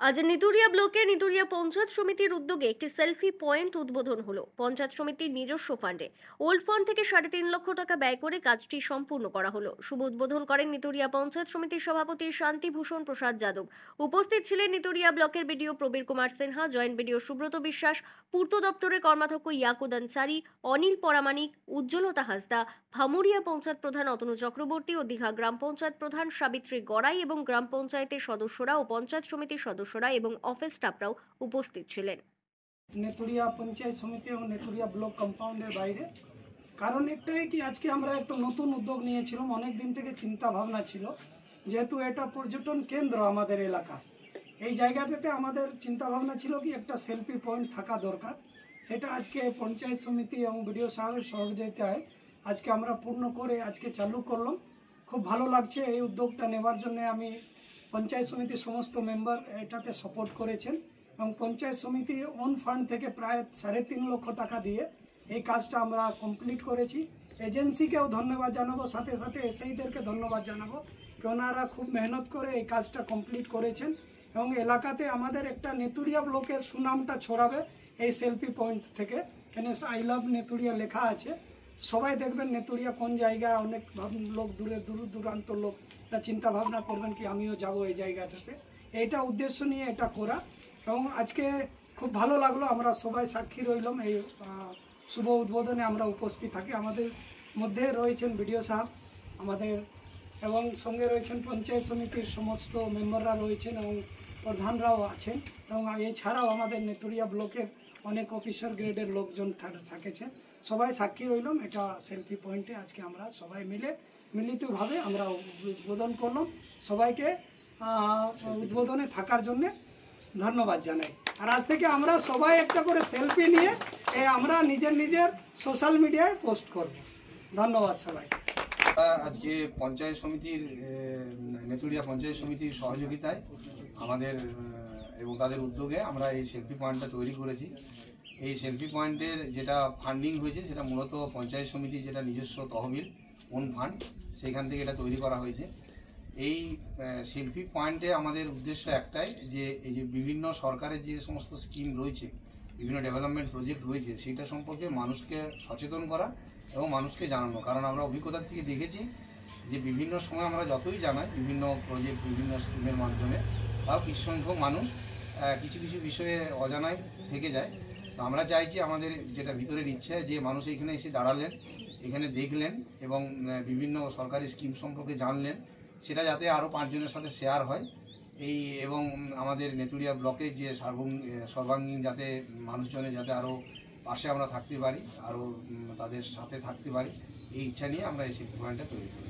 আজ নিতুড়িয়া ব্লকে নিতুড়িয়া পঞ্চায়েত সমিতির উদ্যোগে একটি সেলফি পয়েন্ট উদ্বোধন হলো। পঞ্চায়েত সমিতির নিজস্ব ফান্ডে ওল্ড ফান্ড থেকে 3.5 লক্ষ টাকা ব্যয় করে কাজটি সম্পূর্ণ করা হলো। শুভ উদ্বোধন করেন নিতুড়িয়া পঞ্চায়েত সমিতির সভাপতি শান্তিভূষণ প্রসাদ যাদব। উপস্থিত ছিলেন নিতুড়িয়া ব্লকের BDO Prabir Kumar Sinha, joint BDO Subrata বিশ্বাস, পূর্ত দপ্তরের কর্মাধ্যক্ষ ইয়াকুব আনসারি, অনিল পরামানিক, উজ্জ্বলতা হাসদা, ভামুরিয়া পঞ্চায়েত প্রধান অতনু চক্রবর্তী ও দীঘা গ্রাম পঞ্চায়েত প্রধান সাবিত্রী গড়াই এবং গ্রাম পঞ্চায়েতের সদস্যরা ও পঞ্চায়েত সমিতির সদস্যরা এবং অফিস স্টাফরাও উপস্থিত ছিলেন। নেতুড়িয়া পঞ্চায়েত সমিতি এবং নেতুড়িয়া ব্লক কম্পাউন্ডের বাইরে কারণ একটাই কি আজকে আমরা একটা নতুন উদ্যোগ নিয়েছিলাম। অনেক দিন থেকে চিন্তা ভাবনা ছিল, যেহেতু এটা পর্যটন কেন্দ্র আমাদের এলাকা, এই জায়গাটাতে আমাদের চিন্তা ভাবনা ছিল কি একটা সেলফি পয়েন্ট থাকা দরকার। সেটা আজকে পঞ্চায়েত সমিতি এবং বিডিও সাহেবের সহযোগিতায় আজকে আমরা পূর্ণ করে আজকে চালু করলাম। খুব ভালো লাগছে এই উদ্যোগটা নেবার জন্য। আমি পঞ্চায়েত সমিতির সমস্ত মেম্বার এটাতে সাপোর্ট করেছেন এবং পঞ্চায়েত সমিতি অন ফান্ড থেকে প্রায় 3.5 লক্ষ টাকা দিয়ে এই কাজটা আমরা কমপ্লিট করেছি। এজেন্সিকেও ধন্যবাদ জানাবো, সাথে সাথে এসআইদেরকে ধন্যবাদ জানাবো, ওনারা খুব মেহনত করে এই কাজটা কমপ্লিট করেছেন এবং এলাকাতে আমাদের একটা নেতুড়িয়া ব্লকের সুনামটা ছড়াবে এই সেলফি পয়েন্ট থেকে। কেন আই লাভ নেতুড়িয়া লেখা আছে, সবাই দেখবেন নেতুড়িয়া কোন জায়গা। অনেক লোক দূর দূরান্ত লোক চিন্তা ভাবনা করবেন কি আমিও যাব এই জায়গাটাতে। এইটা উদ্দেশ্য নিয়ে এটা করা এবং আজকে খুব ভালো লাগলো। আমরা সবাই সাক্ষী রইলাম এই শুভ উদ্বোধনে আমরা উপস্থিত থাকি। আমাদের মধ্যে রয়েছেন বিডিও সাহেব আমাদের এবং সঙ্গে রয়েছেন পঞ্চায়েত সমিতির সমস্ত মেম্বাররা রয়েছেন এবং প্রধানরাও আছেন এবং এছাড়াও আমাদের নেতুড়িয়া ব্লকের অনেক অফিসার গ্রেডের লোকজন থাকেছেন। সবাই সাক্ষী রইলাম এটা সেলফি পয়েন্টে আজকে আমরা সবাই মিলিতভাবে আমরা উদ্বোধন করলাম। সবাইকে উদ্বোধনে থাকার জন্য ধন্যবাদ জানাই। আর আজ থেকে আমরা সবাই একটা করে সেলফি নিয়ে আমরা নিজের সোশ্যাল মিডিয়ায় পোস্ট করব। ধন্যবাদ সবাই। আজকে পঞ্চায়েত সমিতির নেতুড়িয়া পঞ্চায়েত সমিতির সহযোগিতায় আমাদের এবং তাদের উদ্যোগে আমরা এই সেলফি পয়েন্টটা তৈরি করেছি। এই সেলফি পয়েন্টের যেটা ফান্ডিং হয়েছে সেটা মূলত পঞ্চায়েত সমিতির যেটা নিজস্ব তহবিল ওন ফান্ড, সেইখান থেকে এটা তৈরি করা হয়েছে। এই সেলফি পয়েন্টে আমাদের উদ্দেশ্য একটাই যে এই যে বিভিন্ন সরকারের যে সমস্ত স্কিম রয়েছে, বিভিন্ন ডেভেলপমেন্ট প্রজেক্ট রয়েছে, সেটা সম্পর্কে মানুষকে সচেতন করা এবং মানুষকে জানানো। কারণ আমরা অভিজ্ঞতার থেকে দেখেছি যে বিভিন্ন সময় আমরা যতই জানাই বিভিন্ন প্রজেক্ট বিভিন্ন স্কিমের মাধ্যমে, তাও কিছু সংখ্যক মানুষ কিছু বিষয়ে অজানায় থেকে যায়। তো আমরা চাইছি আমাদের যেটা ভিতরের ইচ্ছে যে মানুষ এখানে এসে দাঁড়ালেন, এখানে দেখলেন এবং বিভিন্ন সরকারি স্কিম সম্পর্কে জানলেন, সেটা যাতে আরও 5 জনের সাথে শেয়ার হয় এবং আমাদের নেতুড়িয়া ব্লকে যে সর্বাঙ্গীন যাতে মানুষজনের যাতে আরও পাশে আমরা থাকতে পারি, আরও তাদের সাথে থাকতে পারি, এই ইচ্ছা নিয়ে আমরা এই সেলফি পয়েন্টটা তৈরি করি।